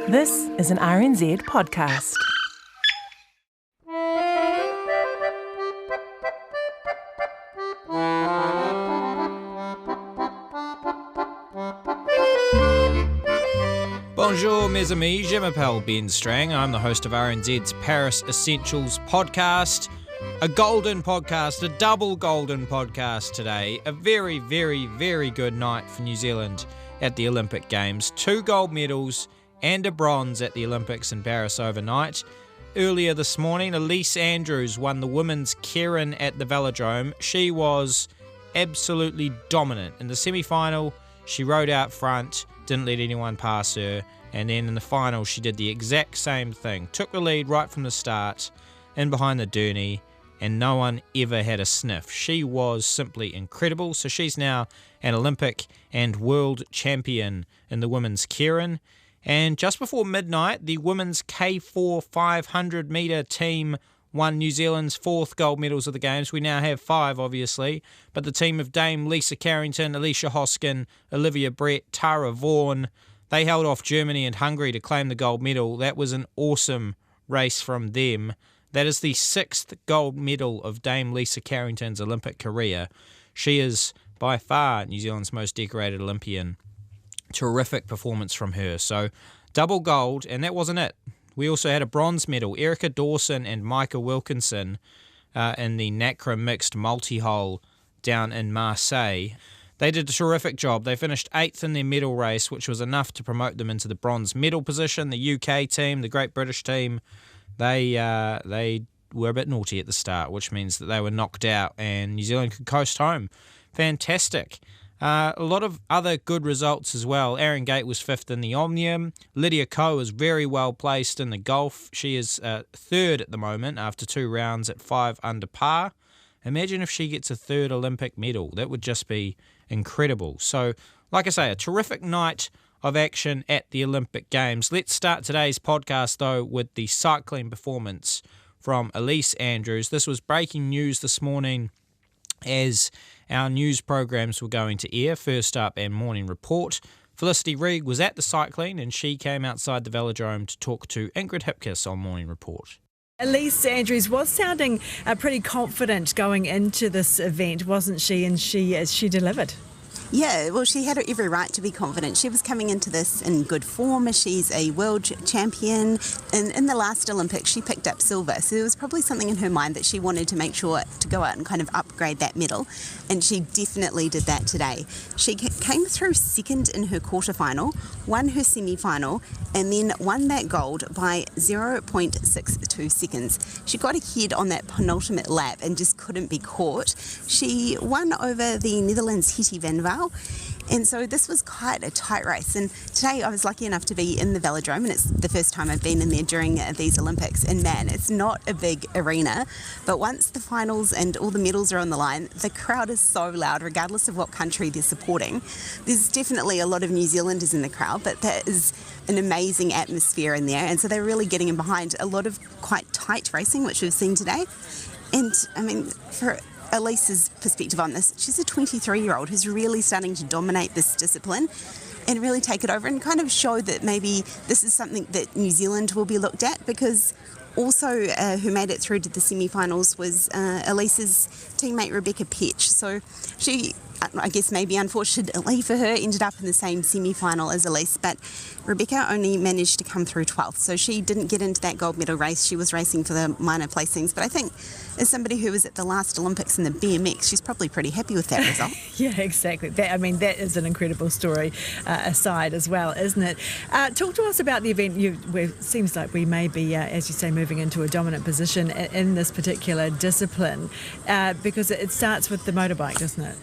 This is an RNZ podcast. Bonjour, mes amis, je m'appelle Ben Strang. I'm the host of RNZ's Paris Essentials podcast. A golden podcast, a double golden podcast today. A very, very, very good night for New Zealand at the Olympic Games. 2 gold medals and a bronze at the Olympics in Paris overnight. Earlier this morning, Ellesse Andrews won the women's keirin at the velodrome. She was absolutely dominant. In the semi-final, she rode out front, didn't let anyone pass her, and then in the final she did the exact same thing. Took the lead right from the start, in behind the Durney, and no one ever had a sniff. She was simply incredible. So she's now an Olympic and world champion in the women's keirin. And just before midnight, the women's K4 500 metre team won New Zealand's 4th gold medals of the Games. We now have 5, obviously, but the team of Dame Lisa Carrington, Alicia Hoskin, Olivia Brett, Tara Vaughan, they held off Germany and Hungary to claim the gold medal. That was an awesome race from them. That is the 6th gold medal of Dame Lisa Carrington's Olympic career. She is by far New Zealand's most decorated Olympian. Terrific performance from her. So double gold, and that wasn't it. We also had a bronze medal. Erica Dawson and Micah Wilkinson in the NACRA mixed multi-hole down in Marseille. They did a terrific job. They finished 8th in their medal race, which was enough to promote them into the bronze medal position. The UK team, the Great British team, they were a bit naughty at the start, which means that they were knocked out and New Zealand could coast home. Fantastic. A lot of other good results as well. Aaron Gate was 5th in the Omnium. Lydia Ko is very well placed in the golf. She is 3rd at the moment after 2 rounds at 5 under par. Imagine if she gets a 3rd Olympic medal. That would just be incredible. So, like I say, a terrific night of action at the Olympic Games. Let's start today's podcast, though, with the cycling performance from Ellesse Andrews. This was breaking news this morning as our news programs were going to air. First Up and Morning Report. Felicity Reig was at the cycling and she came outside the velodrome to talk to Ingrid Hipkiss on Morning Report. Ellesse Andrews was sounding pretty confident going into this event, wasn't she? And she delivered. Yeah, well, she had every right to be confident. She was coming into this in good form. She's a world champion. And in the last Olympics, she picked up silver. So there was probably something in her mind that she wanted to make sure to go out and kind of upgrade that medal. And she definitely did that today. She came through 2nd in her quarterfinal, won her semi-final, and then won that gold by 0.62 seconds. She got ahead on that penultimate lap and just couldn't be caught. She won over the Netherlands' Hetty van Waal. And so this was quite a tight race. And today I was lucky enough to be in the velodrome, and it's the first time I've been in there during these Olympics. And man, it's not a big arena, but once the finals and all the medals are on the line, the crowd is so loud, regardless of what country they're supporting. There's definitely a lot of New Zealanders in the crowd, but there is an amazing atmosphere in there. And so they're really getting in behind a lot of quite tight racing, which we've seen today. And I mean, for Ellisse's perspective on this, she's a 23-year-old who's really starting to dominate this discipline and really take it over and kind of show that maybe this is something that New Zealand will be looked at, because also who made it through to the semi-finals was Ellisse's teammate Rebecca Petch. So she, I guess maybe unfortunately for her, ended up in the same semi-final as Ellesse, but Rebecca only managed to come through 12th, so she didn't get into that gold medal race. She was racing for the minor placings, but I think as somebody who was at the last Olympics in the BMX, she's probably pretty happy with that result. Yeah, exactly. That is an incredible story aside as well, isn't it? Talk to us about the event. It seems like we may be, as you say, moving into a dominant position in this particular discipline, because it starts with the motorbike, doesn't it?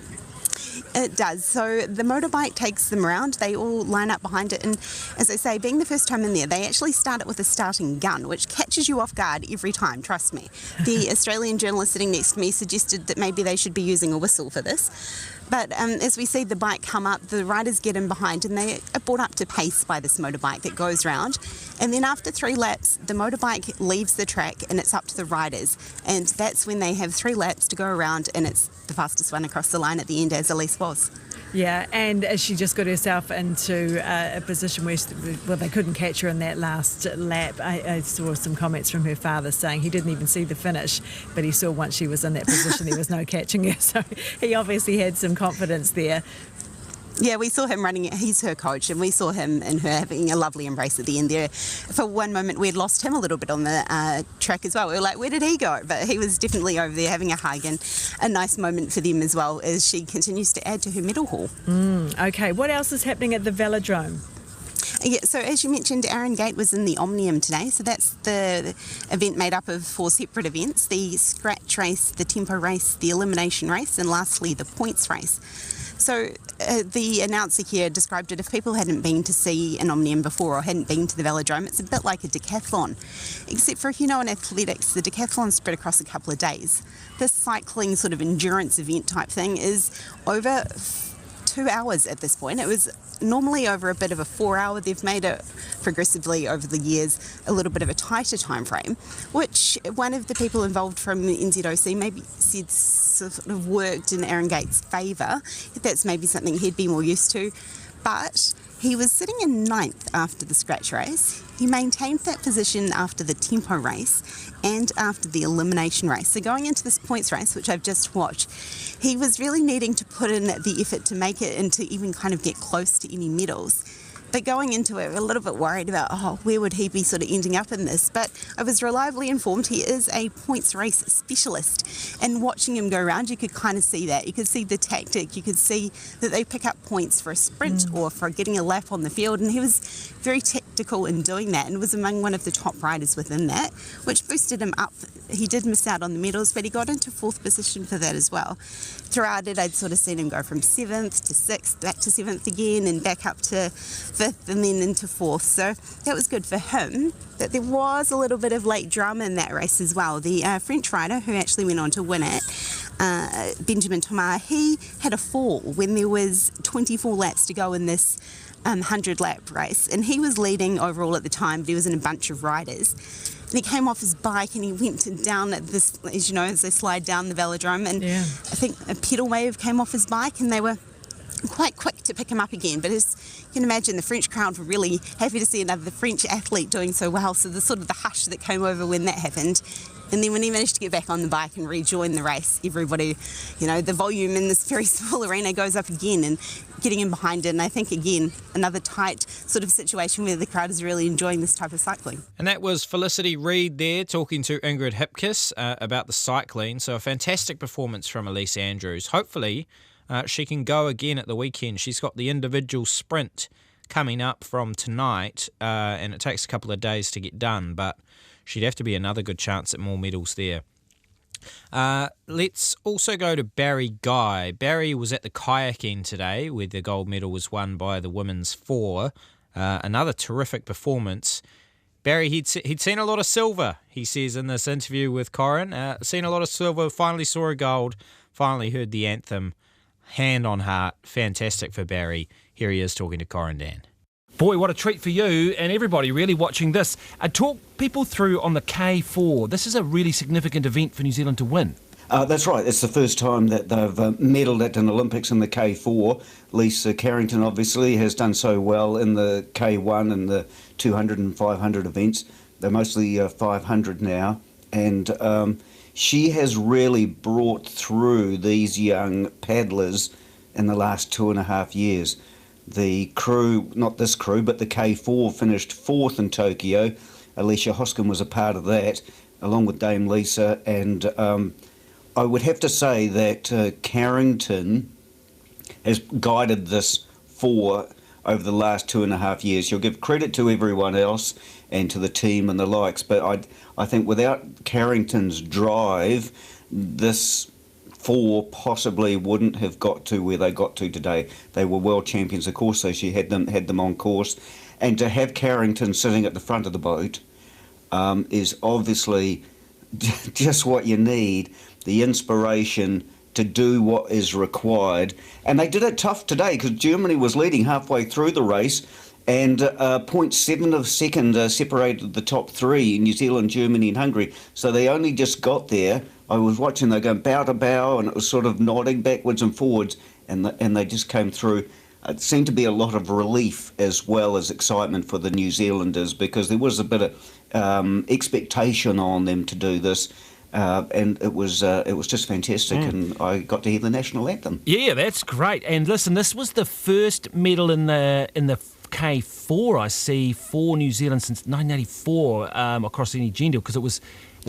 It does. So the motorbike takes them around. They all line up behind it. And as I say, being the first time in there, they actually start it with a starting gun, which catches you off guard every time, trust me. The Australian journalist sitting next to me suggested that maybe they should be using a whistle for this. But as we see the bike come up, the riders get in behind and they are brought up to pace by this motorbike that goes round. And then after 3 laps, the motorbike leaves the track and it's up to the riders. And that's when they have 3 laps to go around, and it's the fastest one across the line at the end, as Ellesse was. Yeah, and she just got herself into a position where, they couldn't catch her in that last lap. I saw some comments from her father saying he didn't even see the finish, but he saw once she was in that position there was no catching her. So he obviously had some confidence there. Yeah, we saw him running. He's her coach, and we saw him and her having a lovely embrace at the end there. For one moment, we'd lost him a little bit on the track as well. We were like, where did he go? But he was definitely over there having a hug, and a nice moment for them as well as she continues to add to her medal haul. Okay, what else is happening at the velodrome? Yeah, so as you mentioned, Aaron Gate was in the Omnium today. So that's the event made up of 4 separate events: the scratch race, the tempo race, the elimination race, and lastly the points race. So the announcer here described it, if people hadn't been to see an Omnium before or hadn't been to the velodrome, it's a bit like a decathlon. Except for, if you know, in athletics, the decathlon's spread across a couple of days. This cycling sort of endurance event type thing is over 2 hours at this point. It was normally over a bit of a 4 hour. They've made it progressively over the years a little bit of a tighter time frame, which one of the people involved from NZOC maybe said sort of worked in Aaron Gates' favour. That's maybe something he'd be more used to. But he was sitting in 9th after the scratch race. He maintained that position after the tempo race and after the elimination race. So going into this points race, which I've just watched, he was really needing to put in the effort to make it and to even kind of get close to any medals. But going into it, a little bit worried about, where would he be sort of ending up in this? But I was reliably informed he is a points race specialist. And watching him go around, you could kind of see that. You could see the tactic. You could see that they pick up points for a sprint or for getting a lap on the field. And he was very tactical in doing that and was among one of the top riders within that, which boosted him up. He did miss out on the medals, but he got into 4th position for that as well. Throughout it, I'd sort of seen him go from 7th to 6th, back to 7th again, and back up to 5th and then into 4th. So that was good for him. But there was a little bit of late drama in that race as well. The French rider who actually went on to win it, Benjamin Thomas, he had a fall when there was 24 laps to go in this 100-lap race. And he was leading overall at the time, but he was in a bunch of riders. And he came off his bike and he went down at this, as you know, as they slide down the velodrome. And I think a pedal wave came off his bike and they were quite quick to pick him up again. But as you can imagine, the French crowd were really happy to see another French athlete doing so well. So the sort of the hush that came over when that happened. And then when he managed to get back on the bike and rejoin the race, everybody, the volume in this very small arena goes up again and getting him behind it. And I think, again, another tight sort of situation where the crowd is really enjoying this type of cycling. And that was Felicity Reid there talking to Ingrid Hipkiss about the cycling. So a fantastic performance from Ellesse Andrews. Hopefully she can go again at the weekend. She's got the individual sprint coming up from tonight, and it takes a couple of days to get done, but she'd have to be another good chance at more medals there. Let's also go to Barry Guy. Barry was at the kayaking today, where the gold medal was won by the women's 4. Another terrific performance. Barry, he'd seen a lot of silver, he says in this interview with Keirin. Seen a lot of silver, finally saw a gold, finally heard the anthem. Hand on heart, fantastic for Barry. Here he is talking to Keirin Dan. Boy, what a treat for you and everybody really watching this. Talk people through on the K4. This is a really significant event for New Zealand to win. That's right. It's the first time that they've medalled at an Olympics in the K4. Lisa Carrington obviously has done so well in the K1 and the 200 and 500 events. They're mostly 500 now. And she has really brought through these young paddlers in the last 2.5 years. The crew, not this crew, but the K4 finished 4th in Tokyo. Alicia Hoskin was a part of that, along with Dame Lisa. And I would have to say that Carrington has guided this 4 over the last 2.5 years. You'll give credit to everyone else and to the team and the likes, but I think without Carrington's drive, this 4 possibly wouldn't have got to where they got to today. They were world champions, of course, so she had them on course. And to have Carrington sitting at the front of the boat is obviously just what you need, the inspiration to do what is required. And they did it tough today because Germany was leading halfway through the race, and 0.7 of a second separated the top 3, New Zealand, Germany and Hungary. So they only just got there. I was watching, they going bow to bow, and it was sort of nodding backwards and forwards, and they just came through. It seemed to be a lot of relief as well as excitement for the New Zealanders, because there was a bit of expectation on them to do this. And it was just fantastic, and I got to hear the national anthem. Yeah, that's great. And listen, this was the first medal in the K4 I see for New Zealand since 1984 across any gender, because it was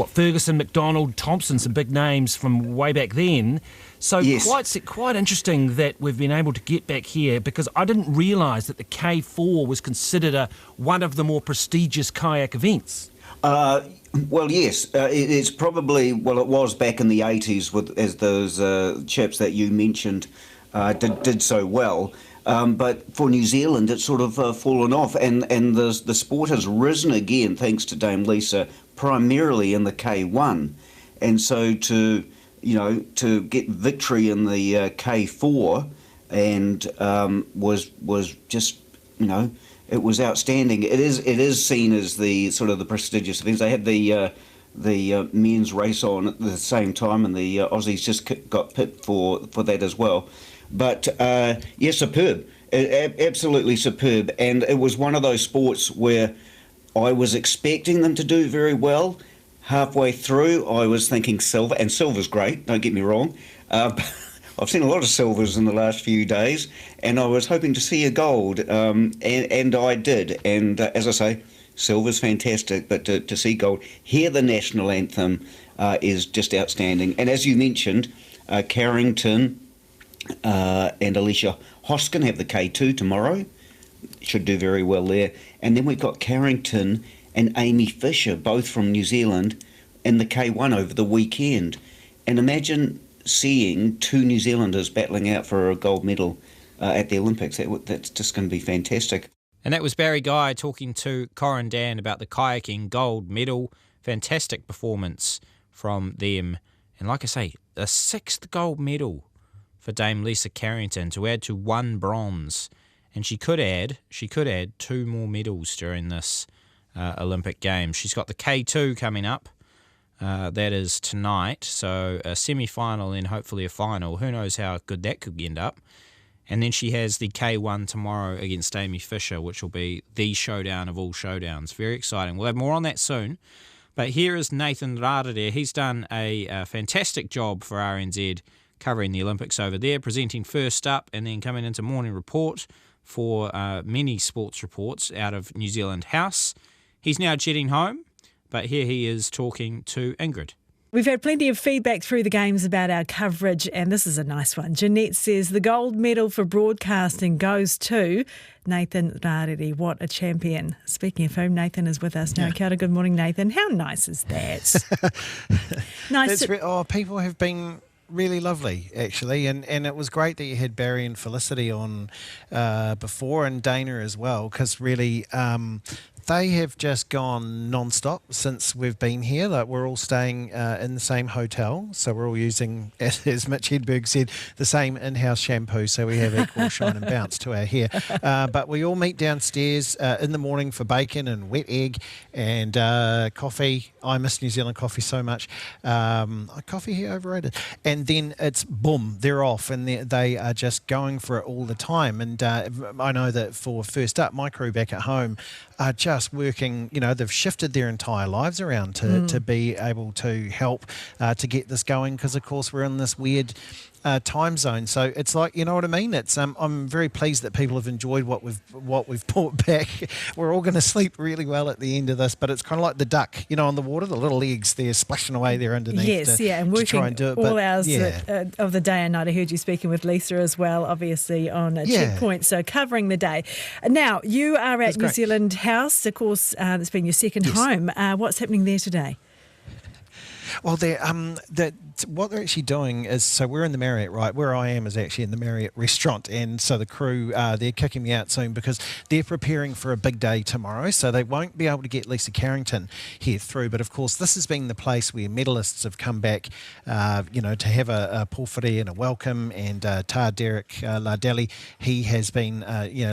Ferguson, McDonald, Thompson, some big names from way back then. So yes. quite interesting that we've been able to get back here, because I didn't realise that the K4 was considered one of the more prestigious kayak events. Well, yes, it's probably, it was back in the 80s as those chaps that you mentioned did so well. But for New Zealand, it's sort of fallen off, and the sport has risen again thanks to Dame Lisa, primarily in the K1. And so to get victory in the K4 and was just, it was outstanding. It is seen as the sort of the prestigious events. They had the men's race on at the same time, and the Aussies just got pipped for that as well. But superb, absolutely superb. And it was one of those sports where I was expecting them to do very well. Halfway through, I was thinking silver, and silver's great, don't get me wrong. I've seen a lot of silvers in the last few days, and I was hoping to see a gold, and I did. And as I say, silver's fantastic, but to see gold, hear the national anthem is just outstanding. And as you mentioned, Carrington and Alicia Hoskin have the K2 tomorrow. Should do very well there. And then we've got Carrington and Amy Fisher, both from New Zealand, in the K1 over the weekend. And imagine seeing two New Zealanders battling out for a gold medal at the Olympics. That's just going to be fantastic. And that was Barry Guy talking to Corin Dan about the kayaking gold medal. Fantastic performance from them. And like I say, a 6th gold medal for Dame Lisa Carrington to add to 1 bronze. And she could add 2 more medals during this Olympic Games. She's got the K2 coming up. That is tonight. So a semi-final and hopefully a final. Who knows how good that could end up. And then she has the K1 tomorrow against Amy Fisher, which will be the showdown of all showdowns. Very exciting. We'll have more on that soon. But here is Nathan Rarere. He's done a fantastic job for RNZ covering the Olympics over there, presenting first up and then coming into Morning Report for many sports reports out of New Zealand House. He's now jetting home, but here he is talking to Ingrid. We've had plenty of feedback through the games about our coverage, and this is a nice one. Jeanette says the gold medal for broadcasting goes to Nathan Rarere. What a champion. Speaking of whom, Nathan is with us now. Yeah. Kia ora, good morning, Nathan. How nice is that? Nice. People have been really lovely, actually, and it was great that you had Barry and Felicity on before, and Dana as well, because really they have just gone non-stop since we've been here. Like, we're all staying in the same hotel, so we're all using, as Mitch Hedberg said, the same in-house shampoo, so we have equal shine and bounce to our hair. But we all meet downstairs in the morning for bacon and wet egg and coffee. I miss New Zealand coffee so much. Coffee here overrated. And then it's boom, they're off, and they are just going for it all the time. And I know that for First Up, my crew back at home are just working, they've shifted their entire lives around to be able to help to get this going, because of course we're in this weird time zone. So it's like, you know what I mean? It's I'm very pleased that people have enjoyed what we've brought back. We're all going to sleep really well at the end of this, but it's kind of like the duck, on the water, the little legs they're splashing away there underneath. Yes, and working to try and do it, all hours of the day and night. I heard you speaking with Lisa as well, obviously on a checkpoint, so covering the day. Now, you are at New Zealand House, of course. It's been your second home. What's happening there today? Well, what they're actually doing is, so we're in the Marriott, right? Where I am is actually in the Marriott restaurant, and so the crew, they're kicking me out soon because they're preparing for a big day tomorrow, so they won't be able to get Lisa Carrington here through. But of course, this has been the place where medalists have come back, to have a pōwhiri and a welcome, and Derek Lardeli, he has been,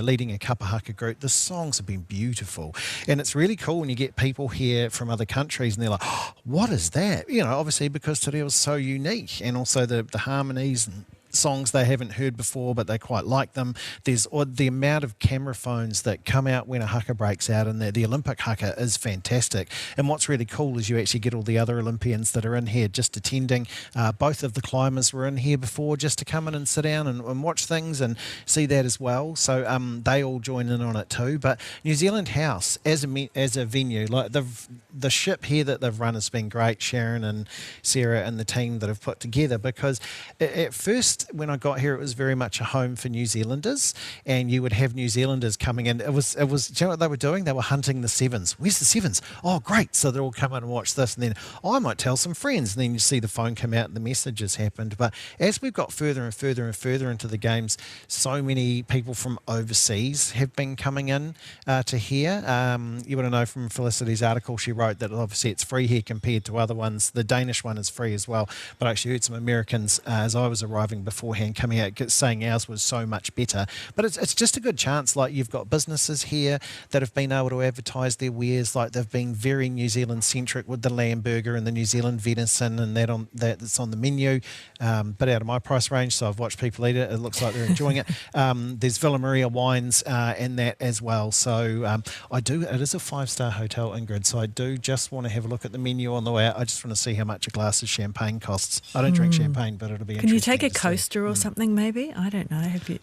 leading a kapahaka group. The songs have been beautiful, and it's really cool when you get people here from other countries, and they're like, oh, what is that? Obviously because today was so unique, and also the harmonies and songs they haven't heard before, but they quite like them. There's the amount of camera phones that come out when a haka breaks out, and the Olympic haka is fantastic. And what's really cool is you actually get all the other Olympians that are in here just attending. Both of the climbers were in here before just to come in and sit down and watch things and see that as well. So they all join in on it too. But New Zealand House as a venue, like the ship here that they've run has been great. Sharon and Sarah and the team that have put together, because at first when I got here it was very much a home for New Zealanders, and you would have New Zealanders coming in. It was do you know what they were doing? They were hunting the sevens. Where's the sevens? Oh great. So they'll all come in and watch this, and then I might tell some friends, and then you see the phone come out and the messages happened. But as we've got further and further and further into the games, so many people from overseas have been coming in to here. You want to know from Felicity's article, she wrote that obviously it's free here compared to other ones. The Danish one is free as well, but I actually heard some Americans as I was arriving beforehand coming out saying ours was so much better. But it's just a good chance. Like, you've got businesses here that have been able to advertise their wares. Like, they've been very New Zealand centric with the lamb burger and the New Zealand venison and that's on the menu, but out of my price range, so I've watched people eat it. It looks like they're enjoying it. There's Villa Maria wines and that as well. So it is a 5-star hotel, Ingrid, so I do just want to have a look at the menu on the way out. I just want to see how much a glass of champagne costs. I don't drink champagne, but it'll be Can interesting. you take a to coaster or something maybe? I don't know. Have you?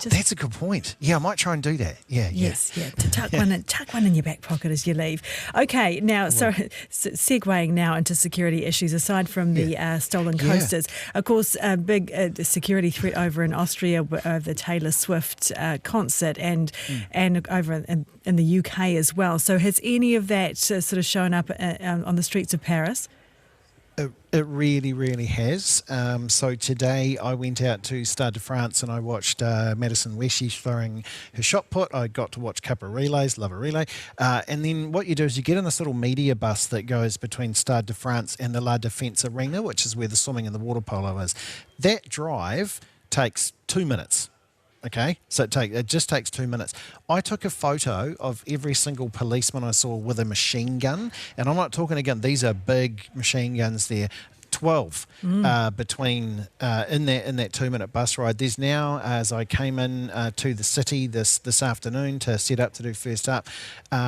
That's a good point. Yeah, I might try and do that. Yeah. Yes, yeah. To tuck one in your back pocket as you leave. Okay, now, so segueing now into security issues, aside from the stolen coasters, of course, a big security threat over in Austria of the Taylor Swift concert and over in the UK as well. So has any of that sort of shown up on the streets of Paris? It really, really has. So today I went out to Stade de France and I watched Madison Weshy throwing her shot put. I got to watch a couple of relays, love a relay. And then what you do is you get in this little media bus that goes between Stade de France and the La Défense Arena, which is where the swimming and the water polo is. That drive takes 2 minutes. Okay, so it just takes 2 minutes. I took a photo of every single policeman I saw with a machine gun, and I'm not talking again, these are big machine guns there. 12 between in that 2 minute bus ride. There's now, as I came in to the city this afternoon to set up to do first up,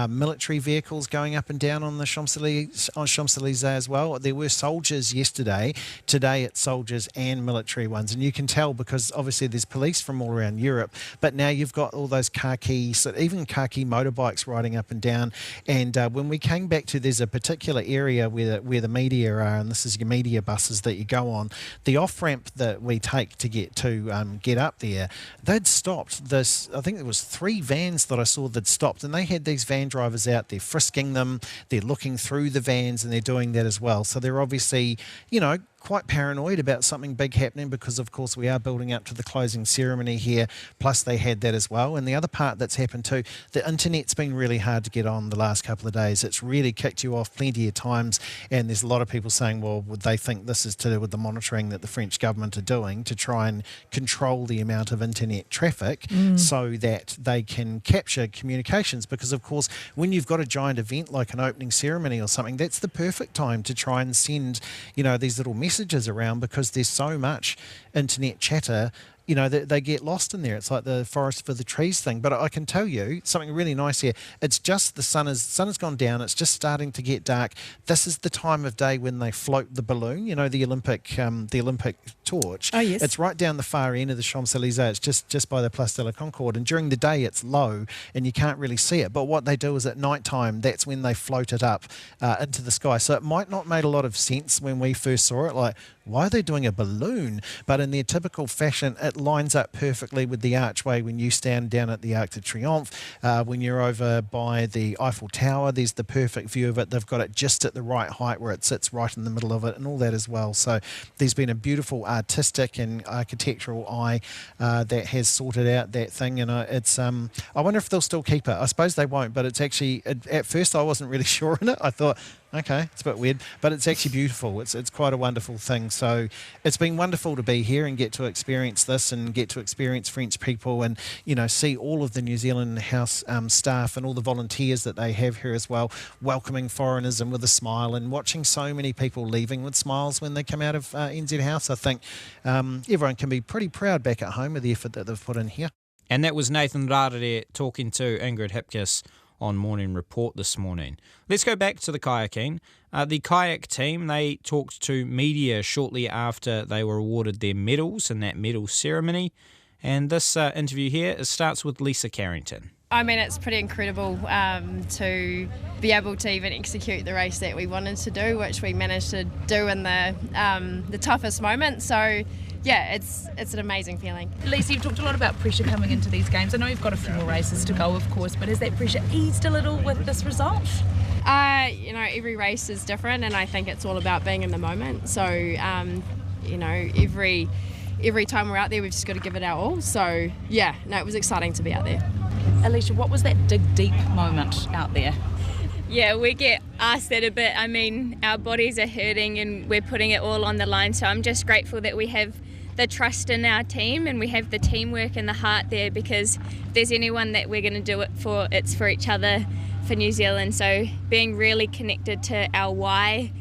military vehicles going up and down on the Champs-Élysées as well. There were soldiers yesterday. Today it's soldiers and military ones, and you can tell because obviously there's police from all around Europe, but now you've got all those khaki motorbikes riding up and down. And when we came back to, there's a particular area where the media are, and this is your media buses that you go on. The off-ramp that we take to get up there, they'd stopped this, I think there was 3 vans that I saw that stopped, and they had these van drivers out there frisking them, they're looking through the vans and they're doing that as well. So they're obviously, quite paranoid about something big happening because, of course, we are building up to the closing ceremony here, plus they had that as well. And the other part that's happened too, the internet's been really hard to get on the last couple of days. It's really kicked you off plenty of times, and there's a lot of people saying, well, would they think this is to do with the monitoring that the French government are doing to try and control the amount of internet traffic so that they can capture communications? Because, of course, when you've got a giant event like an opening ceremony or something, that's the perfect time to try and send, these little messages around, because there's so much internet chatter, they get lost in there. It's like the forest for the trees thing. But I can tell you something really nice here. It's just the sun has gone down. It's just starting to get dark. This is the time of day when they float the balloon, the Olympic torch. Oh, yes. It's right down the far end of the Champs-Élysées. It's just by the Place de la Concorde. And during the day, it's low and you can't really see it. But what they do is at night time, that's when they float it up into the sky. So it might not make a lot of sense when we first saw it, like, why are they doing a balloon? But in their typical fashion, it lines up perfectly with the archway when you stand down at the Arc de Triomphe. When you're over by the Eiffel Tower, there's the perfect view of it. They've got it just at the right height where it sits right in the middle of it and all that as well. So there's been a beautiful artistic and architectural eye that has sorted out that thing. And I wonder if they'll still keep it. I suppose they won't, but it's actually, at first I wasn't really sure in it. I thought, Okay, it's a bit weird, but it's actually beautiful. It's quite a wonderful thing. So it's been wonderful to be here and get to experience this and get to experience French people and, see all of the New Zealand House staff and all the volunteers that they have here as well, welcoming foreigners in with a smile and watching so many people leaving with smiles when they come out of NZ House. I think everyone can be pretty proud back at home of the effort that they've put in here. And that was Nathan Rarere talking to Ingrid Hipkiss on Morning Report this morning. Let's go back to the kayaking. The kayak team, they talked to media shortly after they were awarded their medals in that medal ceremony. And this interview here starts with Lisa Carrington. I mean, it's pretty incredible to be able to even execute the race that we wanted to do, which we managed to do in the toughest moment. So yeah, it's an amazing feeling. Lisa, you've talked a lot about pressure coming into these games. I know you've got a few more races to go, of course, but has that pressure eased a little with this result? Every race is different, and I think it's all about being in the moment. So, every time we're out there, we've just got to give it our all. So, yeah, it was exciting to be out there. Alicia, what was that dig deep moment out there? Yeah, we get asked that a bit. I mean, our bodies are hurting and we're putting it all on the line. So I'm just grateful that we have the trust in our team and we have the teamwork and the heart there, because if there's anyone that we're going to do it for, it's for each other, for New Zealand. So being really connected to our why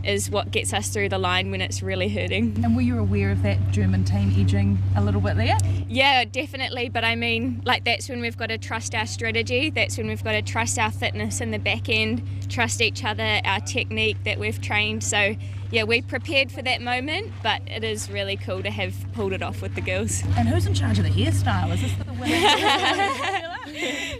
is what gets us through the line when it's really hurting. And were you aware of that German team edging a little bit there? Yeah, definitely. But I mean, that's when we've got to trust our strategy. That's when we've got to trust our fitness in the back end, trust each other, our technique that we've trained. So yeah, we prepared for that moment, but it is really cool to have pulled it off with the girls. And who's in charge of the hairstyle? Is this the women?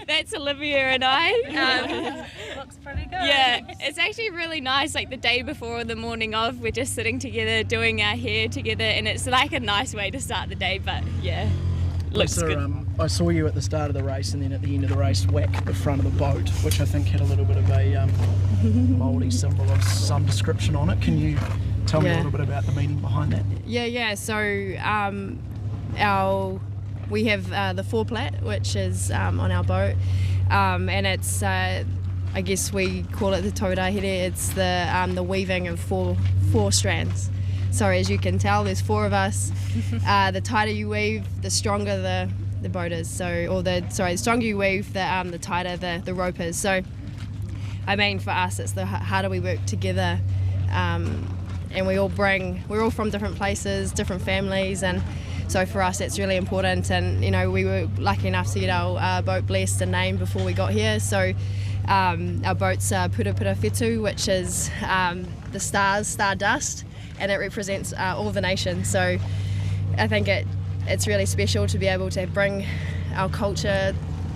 That's Olivia and I. Looks pretty good. Yeah, it's actually really nice. Like the day before or the morning of, we're just sitting together doing our hair together, and it's like a nice way to start the day. But yeah, looks Lisa, good. I saw you at the start of the race, and then at the end of the race whack the front of the boat, which I think had a little bit of a Māori symbol of some description on it. Can you tell me a little bit about the meaning behind that? Yeah. So we have the four-plat, which is on our boat, and it's I guess we call it the tauirahere. It's the weaving of four strands. So as you can tell, there's four of us. The tighter you weave, the stronger the boat is. The stronger you weave, the tighter the rope is. So I mean, for us, it's the harder we work together, and we're all from different places, different families, and so for us it's really important. And we were lucky enough to get our boat blessed and named before we got here. So our boat's Pura Pura Whetū, which is the stardust, and it represents all the nations. So I think it's really special to be able to bring our culture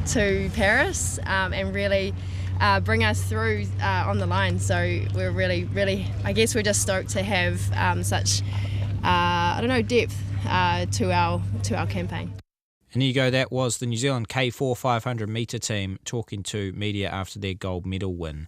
to Paris and really bring us through on the line. So we're really, I guess we're just stoked to have such depth to our campaign. And there you go, that was the New Zealand K4 500 metre team talking to media after their gold medal win.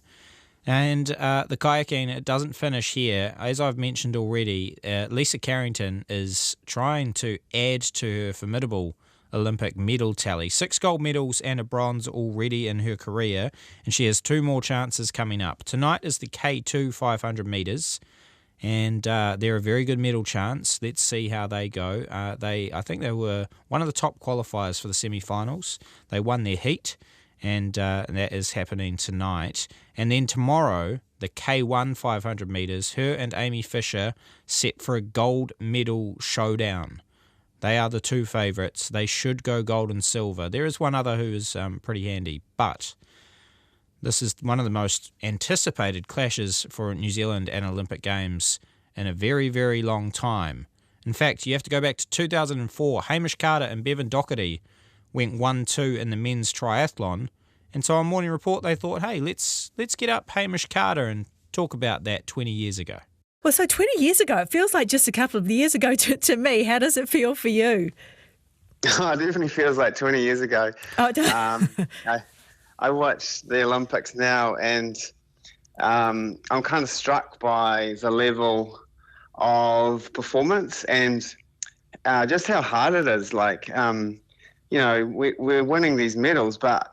And the kayaking, it doesn't finish here. As I've mentioned already, Lisa Carrington is trying to add to her formidable Olympic medal tally. 6 gold medals and a bronze already in her career, and she has 2 more chances coming up. Tonight is the K2 500 metres, and they're a very good medal chance. Let's see how they go. I think they were one of the top qualifiers for the semi-finals. They won their heat, and that is happening tonight. And then tomorrow, the K1 500 metres, her and Amy Fisher set for a gold medal showdown. They are the 2 favourites. They should go gold and silver. There is one other who is pretty handy, but this is one of the most anticipated clashes for New Zealand and Olympic Games in a very, very long time. In fact, you have to go back to 2004. Hamish Carter and Bevan Doherty went 1-2 in the men's triathlon. And so on Morning Report, they thought, hey, let's get up Hamish Carter and talk about that 20 years ago. Well, so 20 years ago, it feels like just a couple of years ago to me. How does it feel for you? Oh, it definitely feels like 20 years ago. Oh, it does. I watch the Olympics now, and I'm kind of struck by the level of performance and just how hard it is. Like, we're winning these medals, but,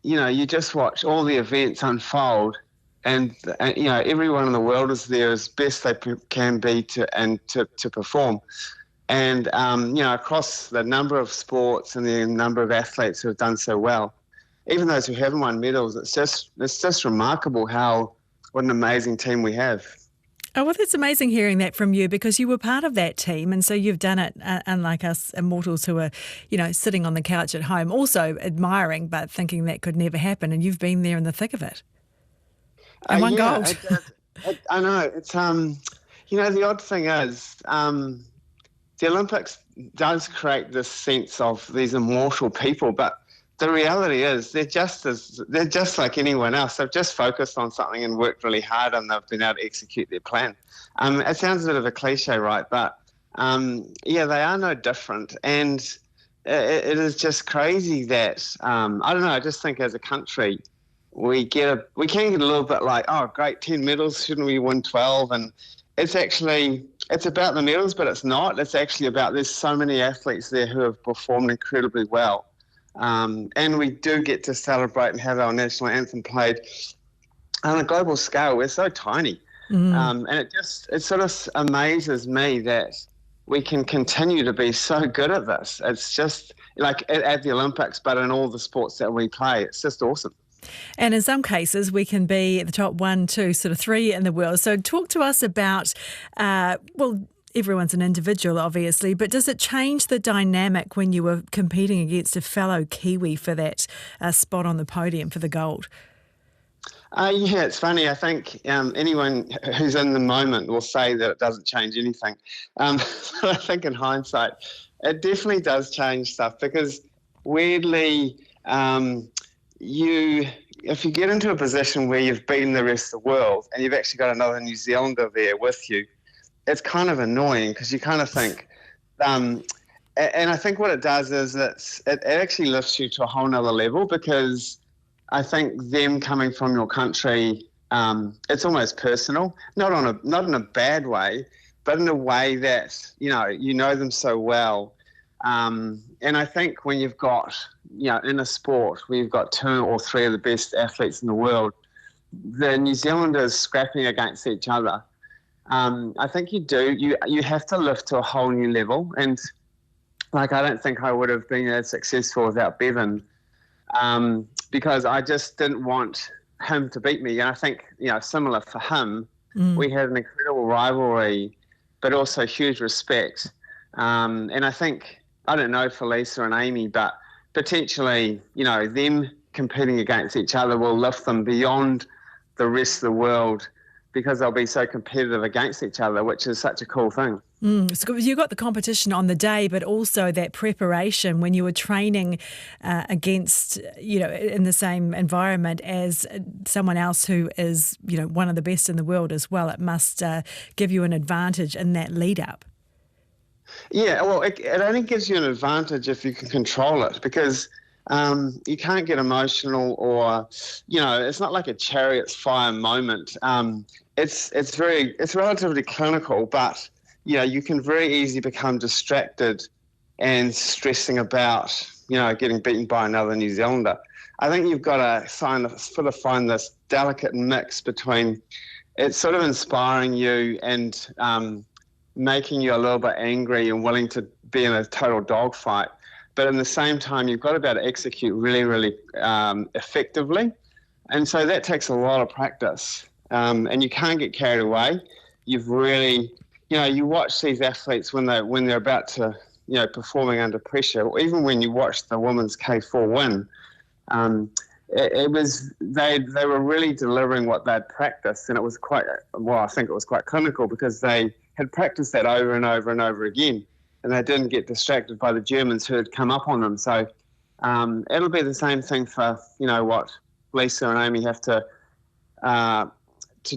you just watch all the events unfold you know, everyone in the world is there as best they can be to perform. And you know, across the number of sports and the number of athletes who have done so well, even those who haven't won medals, it's just remarkable what an amazing team we have. Oh, well, that's amazing hearing that from you, because you were part of that team, and so you've done it, unlike us immortals who are, you know, sitting on the couch at home, also admiring but thinking that could never happen, and you've been there in the thick of it. And won gold. I know. It's, you know, the odd thing is the Olympics does create this sense of these immortal people, but the reality is they're just like anyone else. They've just focused on something and worked really hard, and they've been able to execute their plan. It sounds a bit of a cliche, right? But yeah, they are no different. And it is just crazy that I don't know. I just think as a country we can get a little bit like, oh, great, 10 medals, shouldn't we win 12? And it's about the medals, but it's not. It's actually about there's so many athletes there who have performed incredibly well. And we do get to celebrate and have our national anthem played on a global scale. We're so tiny. And it sort of amazes me that we can continue to be so good at this. It's just like at the Olympics, but in all the sports that we play. It's just awesome. And in some cases, we can be at the top 1, 2, sort of 3 in the world. So talk to us about, everyone's an individual, obviously, but does it change the dynamic when you were competing against a fellow Kiwi for that spot on the podium for the gold? Yeah, it's funny. I think anyone who's in the moment will say that it doesn't change anything. But I think in hindsight, it definitely does change stuff, because weirdly, if you get into a position where you've beaten the rest of the world and you've actually got another New Zealander there with you, it's kind of annoying, because you kind of think, and I think what it does is it actually lifts you to a whole nother level, because I think them coming from your country, it's almost personal, not in a bad way, but in a way that, you know them so well. And I think when you've got, in a sport where you've got 2 or 3 of the best athletes in the world, the New Zealanders scrapping against each other, I think you have to lift to a whole new level. And I don't think I would have been as successful without Bevan, because I just didn't want him to beat me. And I think, similar for him, we had an incredible rivalry, but also huge respect. And I think, I don't know for Lisa and Amy, but potentially, them competing against each other will lift them beyond the rest of the world, because they'll be so competitive against each other, which is such a cool thing. So you got the competition on the day, but also that preparation when you were training against, in the same environment as someone else who is, one of the best in the world as well. It must give you an advantage in that lead up. Yeah, well, it only gives you an advantage if you can control it, because you can't get emotional or, it's not like a Chariots fire moment. It's relatively clinical, but you can very easily become distracted and stressing about getting beaten by another New Zealander. I think you've got to find this delicate mix between it's sort of inspiring you and making you a little bit angry and willing to be in a total dogfight, but in the same time you've got to be able to execute really, really effectively, and so that takes a lot of practice. And you can't get carried away. You've really, you watch these athletes when they're about to, performing under pressure, or even when you watch the women's K4 win, they were really delivering what they'd practiced, and it was I think it was quite clinical, because they had practiced that over and over and over again, and they didn't get distracted by the Germans who had come up on them. So it'll be the same thing for, what Lisa and Amy have to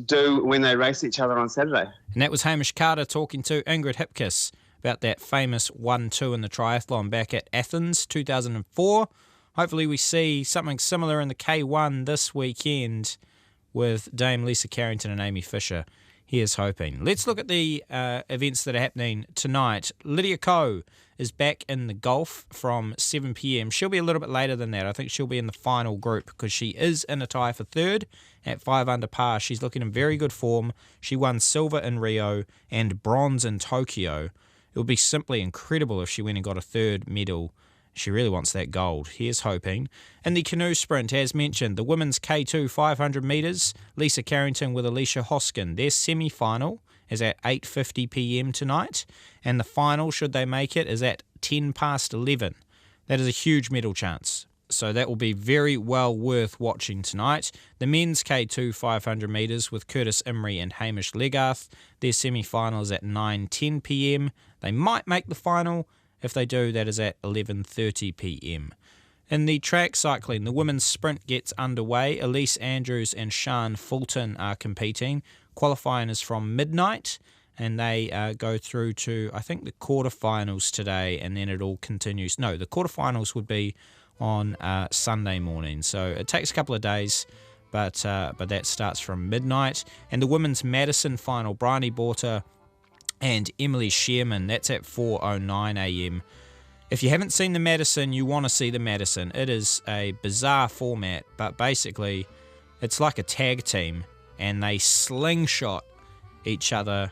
do when they race each other on Saturday. And that was Hamish Carter talking to Ingrid Hipkiss about that famous 1-2 in the triathlon back at Athens 2004. Hopefully we see something similar in the K1 this weekend with Dame Lisa Carrington and Amy Fisher Here's hoping. Let's look at the events that are happening tonight. Lydia Ko is back in the golf from 7 p.m. She'll be a little bit later than that. I think she'll be in the final group because she is in a tie for third at 5 under par. She's looking in very good form. She won silver in Rio and bronze in Tokyo. It would be simply incredible if she went and got a third medal. She really wants that gold. Here's hoping. In the canoe sprint, as mentioned, the women's K2 500 metres, Lisa Carrington with Alicia Hoskin. Their semi-final is at 8:50 p.m. tonight, and the final, should they make it, is at 10 past 11. That is a huge medal chance. So that will be very well worth watching tonight. The men's K2 500 metres with Curtis Imrie and Hamish Legarth. Their semi-final is at 9:10 p.m. They might make the final. If they do, that is at 11:30 p.m. In the track cycling, the women's sprint gets underway. Ellesse Andrews and Sian Fulton are competing. Qualifying is from midnight, and they go through to, I think, the quarterfinals today, and then it all continues. No, the quarterfinals would be on Sunday morning, so it takes a couple of days, but that starts from midnight. And the women's Madison final, Bryony Borter and Emily Sherman, that's at 4:09 a.m. If you haven't seen the Madison, you want to see the Madison. It is a bizarre format, but basically it's like a tag team, and they slingshot each other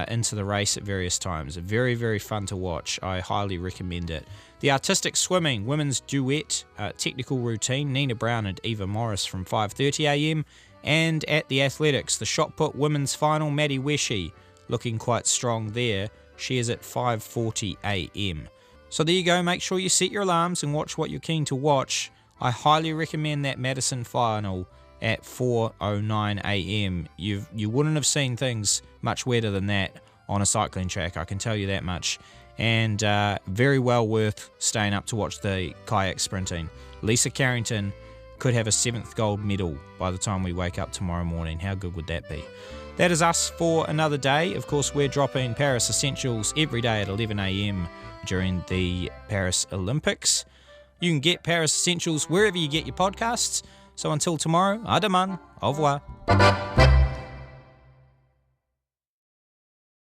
into the race at various times. Very, very fun to watch. I highly recommend it. The artistic swimming, women's duet, technical routine, Nina Brown and Eva Morris from 5:30 a.m. And at the athletics, the shot put women's final, Maddie Weshi, looking quite strong there. She is at 5:40 a.m. So there you go. Make sure you set your alarms and watch what you're keen to watch. I highly recommend that Madison final at 4:09 a.m. You wouldn't have seen things much wetter than that on a cycling track, I can tell you that much. And very well worth staying up to watch the kayak sprinting. Lisa Carrington could have a 7th gold medal by the time we wake up tomorrow morning. How good would that be? That is us for another day. Of course, we're dropping Paris Essentials every day at 11 a.m. during the Paris Olympics. You can get Paris Essentials wherever you get your podcasts. So until tomorrow, à demain, au revoir.